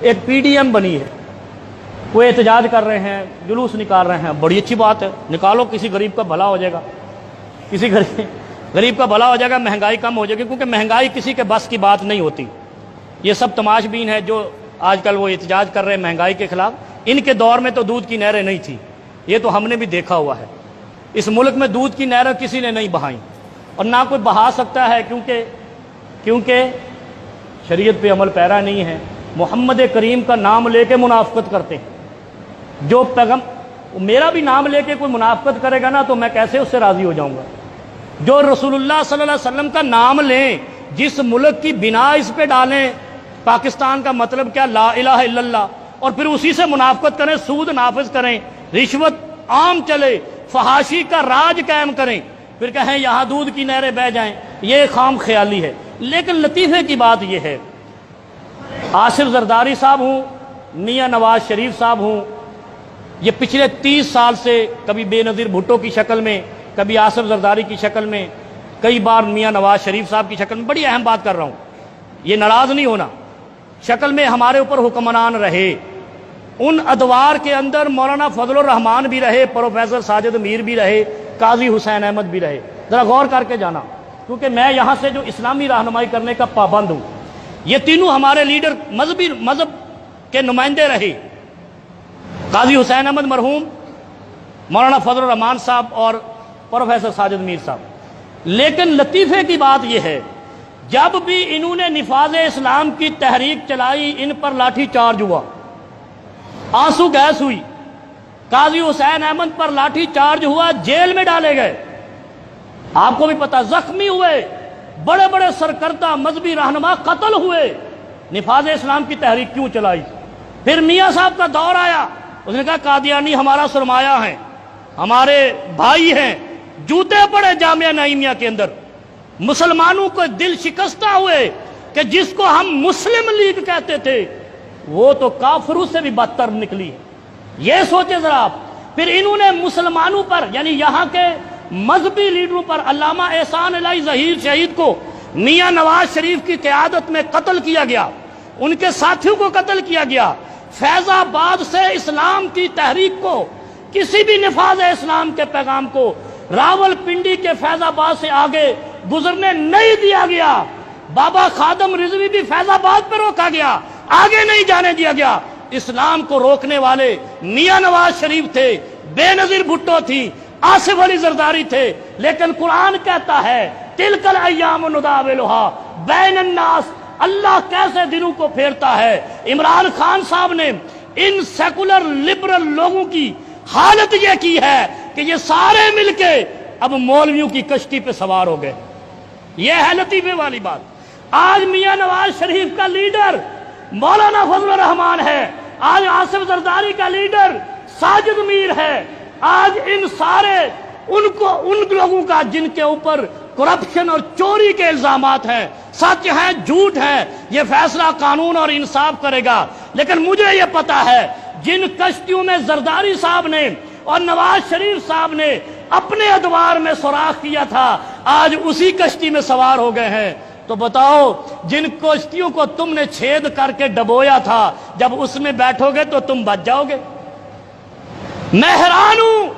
ایک P D M بنی ہے، وہ احتجاج کر رہے ہیں، جلوس نکال رہے ہیں، بڑی اچھی بات ہے، نکالو، کسی غریب کا بھلا ہو جائے گا، کسی غریب کا بھلا ہو جائے گا، مہنگائی کم ہو جائے گی، کیونکہ مہنگائی کسی کے بس کی بات نہیں ہوتی۔ یہ سب تماش بین ہے جو آج کل وہ احتجاج کر رہے ہیں مہنگائی کے خلاف، ان کے دور میں تو دودھ کی نہریں نہیں تھی، یہ تو ہم نے بھی دیکھا ہوا ہے۔ اس ملک میں دودھ کی نہریں کسی نے نہیں بہائیں اور نہ کوئی بہا سکتا ہے، کیونکہ شریعت پہ عمل پیرا نہیں ہے، محمد کریم کا نام لے کے منافقت کرتے ہیں۔ جو میرا بھی نام لے کے کوئی منافقت کرے گا نا تو میں کیسے اس سے راضی ہو جاؤں گا؟ جو رسول اللہ صلی اللہ علیہ وسلم کا نام لیں، جس ملک کی بنا اس پہ ڈالیں، پاکستان کا مطلب کیا؟ لا الہ الا اللہ، اور پھر اسی سے منافقت کریں، سود نافذ کریں، رشوت عام چلے، فحاشی کا راج قائم کریں، پھر کہیں یہاں دودھ کی نہریں بہہ جائیں، یہ خام خیالی ہے۔ لیکن لطیفے کی بات یہ ہے، آصف زرداری صاحب ہوں، میاں نواز شریف صاحب ہوں، یہ پچھلے 30 سال سے کبھی بے نظیر بھٹو کی شکل میں، کبھی آصف زرداری کی شکل میں، کئی بار میاں نواز شریف صاحب کی شکل میں، بڑی اہم بات کر رہا ہوں، یہ ناراض نہیں ہونا، شکل میں ہمارے اوپر حکمران رہے۔ ان ادوار کے اندر مولانا فضل الرحمان بھی رہے، پروفیسر ساجد میر بھی رہے، قاضی حسین احمد بھی رہے۔ ذرا غور کر کے جانا، کیونکہ میں یہاں سے جو اسلامی رہنمائی کرنے کا پابند ہوں، یہ تینوں ہمارے لیڈر مذہب کے نمائندے رہے، قاضی حسین احمد مرحوم، مولانا فضل الرحمان صاحب اور پروفیسر ساجد میر صاحب۔ لیکن لطیفے کی بات یہ ہے، جب بھی انہوں نے نفاذ اسلام کی تحریک چلائی، ان پر لاٹھی چارج ہوا، آنسو گیس ہوئی، قاضی حسین احمد پر لاٹھی چارج ہوا، جیل میں ڈالے گئے، آپ کو بھی پتا، زخمی ہوئے، بڑے بڑے سرکردہ مذہبی رہنما قتل ہوئے۔ نفاذ اسلام کی تحریک کیوں چلائی؟ پھر میاں صاحب کا دور آیا، اس نے کہا قادیانی ہمارا سرمایہ ہیں، ہمارے بھائی ہیں، جوتے پڑے جامعہ نعیمیہ کے اندر، مسلمانوں کو دل شکستہ ہوئے کہ جس کو ہم مسلم لیگ کہتے تھے وہ تو کافروں سے بھی بدتر نکلی۔ یہ سوچے ذرا آپ۔ پھر انہوں نے مسلمانوں پر، یعنی یہاں کے مذہبی لیڈروں پر، علامہ احسان الہی ظہیر شہید کو میاں نواز شریف کی قیادت میں قتل کیا گیا، ان کے ساتھیوں کو قتل کیا گیا۔ فیض آباد سے اسلام کی تحریک کو، کسی بھی نفاذ اسلام کے پیغام کو راول پنڈی کے فیض آباد سے آگے گزرنے نہیں دیا گیا۔ بابا خادم رضوی بھی فیض آباد پہ روکا گیا، آگے نہیں جانے دیا گیا۔ اسلام کو روکنے والے میاں نواز شریف تھے، بے نظیر بھٹو تھی، آصف علی زرداری تھے۔ لیکن قرآن کہتا ہے تلک الایام نداولھا بین الناس، اللہ کیسے دنوں کو پھیرتا ہے۔ عمران خان صاحب نے ان سیکولر لبرل لوگوں کی حالت یہ کی ہے کہ یہ سارے مل کے اب مولویوں کی کشتی پہ سوار ہو گئے۔ یہ ہے لطیفے والی بات۔ آج میاں نواز شریف کا لیڈر مولانا فضل الرحمان ہے، آج آصف زرداری کا لیڈر ساجد میر ہے، آج ان سارے ان لوگوں کا جن کے اوپر کرپشن اور چوری کے الزامات ہیں، سچ ہیں جھوٹ ہیں، یہ فیصلہ قانون اور انصاف کرے گا۔ لیکن مجھے یہ پتا ہے جن کشتیوں میں زرداری صاحب نے اور نواز شریف صاحب نے اپنے ادوار میں سوراخ کیا تھا، آج اسی کشتی میں سوار ہو گئے ہیں۔ تو بتاؤ، جن کشتیوں کو تم نے چھید کر کے ڈبویا تھا، جب اس میں بیٹھو گے تو تم بچ جاؤ گے۔ میں حیران ہوں،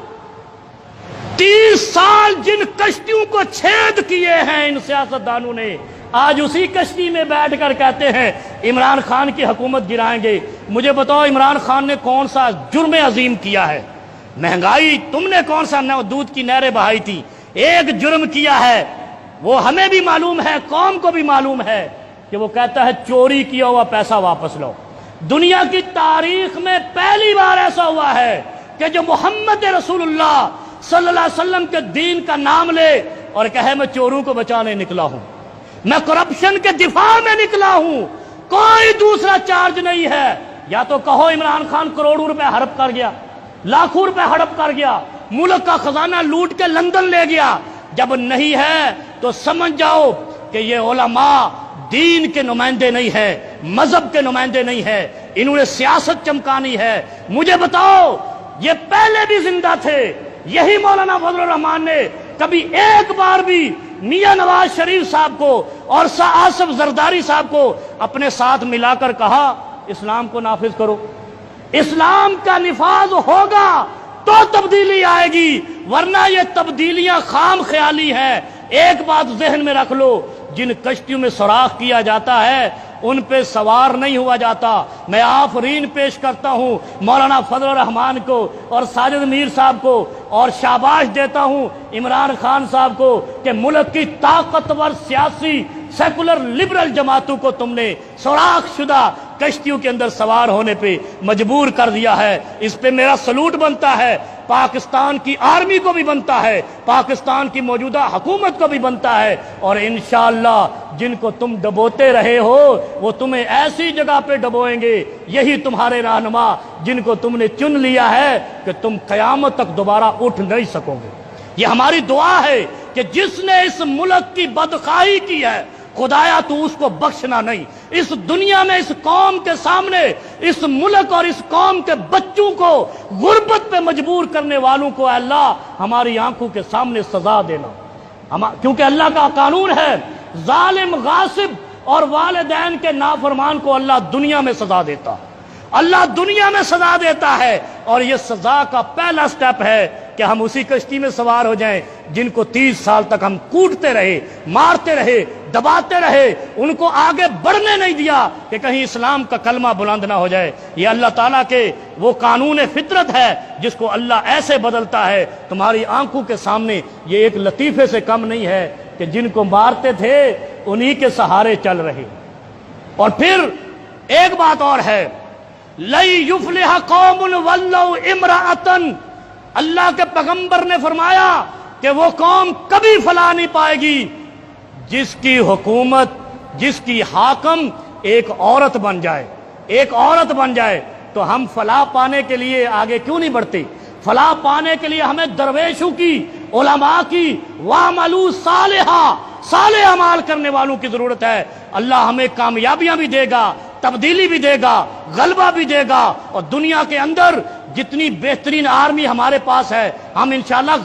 30 سال جن کشتیوں کو چھید کیے ہیں ان سیاستدانوں نے، آج اسی کشتی میں بیٹھ کر کہتے ہیں عمران خان کی حکومت گرائیں گے۔ مجھے بتاؤ عمران خان نے کون سا جرم عظیم کیا ہے؟ مہنگائی تم نے کون سا دودھ کی نہریں بہائی تھی؟ ایک جرم کیا ہے، وہ ہمیں بھی معلوم ہے، قوم کو بھی معلوم ہے، کہ وہ کہتا ہے چوری کیا ہوا پیسہ واپس لو۔ دنیا کی تاریخ میں پہلی بار ایسا ہوا ہے کہ جو محمد رسول اللہ صلی اللہ علیہ وسلم کے دین کا نام لے اور کہے میں چوروں کو بچانے نکلا ہوں، میں کرپشن کے دفاع میں نکلا ہوں، کوئی دوسرا چارج نہیں ہے۔ یا تو کہو عمران خان کروڑوں روپے ہڑپ کر گیا، لاکھوں روپے ہڑپ کر گیا، ملک کا خزانہ لوٹ کے لندن لے گیا۔ جب نہیں ہے تو سمجھ جاؤ کہ یہ علماء دین کے نمائندے نہیں ہے، مذہب کے نمائندے نہیں ہے، انہوں نے سیاست چمکانی ہے۔ مجھے بتاؤ، یہ پہلے بھی زندہ تھے، یہی مولانا فضل الرحمان نے کبھی ایک بار بھی میاں نواز شریف صاحب کو اور آصف زرداری صاحب کو اپنے ساتھ ملا کر کہا اسلام کو نافذ کرو. اسلام کا نفاذ ہوگا تو تبدیلی آئے گی، ورنہ یہ تبدیلیاں خام خیالی ہیں. ایک بات ذہن میں رکھ لو، جن کشتیوں میں سوراخ کیا جاتا ہے ان پہ سوار نہیں ہوا جاتا. میں آفرین پیش کرتا ہوں مولانا فضل الرحمان کو اور ساجد میر صاحب کو، اور شاباش دیتا ہوں عمران خان صاحب کو کہ ملک کی طاقتور سیاسی سیکولر لبرل جماعتوں کو تم نے سوراخ شدہ کشتیوں کے اندر سوار ہونے پہ مجبور کر دیا ہے. اس پہ میرا سلوٹ بنتا ہے، پاکستان کی آرمی کو بھی بنتا ہے، پاکستان کی موجودہ حکومت کو بھی بنتا ہے. اور انشاءاللہ جن کو تم ڈبوتے رہے ہو وہ تمہیں ایسی جگہ پہ ڈبوئیں گے، یہی تمہارے رہنما جن کو تم نے چن لیا ہے کہ تم قیامت تک دوبارہ اٹھ نہیں سکو گے. یہ ہماری دعا ہے کہ جس نے اس ملک کی بدخواہی کی ہے خدایا تو اس کو بخشنا نہیں. اس دنیا میں اس قوم کے سامنے، اس ملک اور اس قوم کے بچوں کو غربت پہ مجبور کرنے والوں کو اے اللہ ہماری آنکھوں کے سامنے سزا دینا. کیونکہ اللہ کا قانون ہے ظالم، غاصب اور والدین کے نافرمان کو اللہ دنیا میں سزا دیتا ہے. اللہ دنیا میں سزا دیتا ہے، اور یہ سزا کا پہلا سٹیپ ہے کہ ہم اسی کشتی میں سوار ہو جائیں جن کو 30 سال تک ہم کوٹتے رہے، مارتے رہے، دباتے رہے، ان کو آگے بڑھنے نہیں دیا کہ کہیں اسلام کا کلمہ بلند نہ ہو جائے. یہ اللہ تعالیٰ کے وہ قانون فطرت ہے جس کو اللہ ایسے بدلتا ہے. تمہاری آنکھوں کے سامنے یہ ایک لطیفے سے کم نہیں ہے کہ جن کو مارتے تھے انہی کے سہارے چل رہے. اور پھر ایک بات اور ہے، لَن يُفْلِحَ قَوْمٌ وَلَّوْا امْرَأَةً، اللہ کے پیغمبر نے فرمایا کہ وہ قوم کبھی فلاح نہیں پائے گی جس کی حکومت، جس کی حاکم ایک عورت بن جائے. ایک عورت بن جائے تو ہم فلاح پانے کے لیے آگے کیوں نہیں بڑھتے؟ فلاح پانے کے لیے ہمیں درویشوں کی، علماء کی، وَعْمَلُوا صَالِحًا، صالح اعمال کرنے والوں کی ضرورت ہے. اللہ ہمیں کامیابیاں بھی دے گا، تبدیلی بھی دے گا، غلبہ بھی دے گا. اور دنیا کے اندر جتنی بہترین آرمی ہمارے پاس ہے ہم انشاءاللہ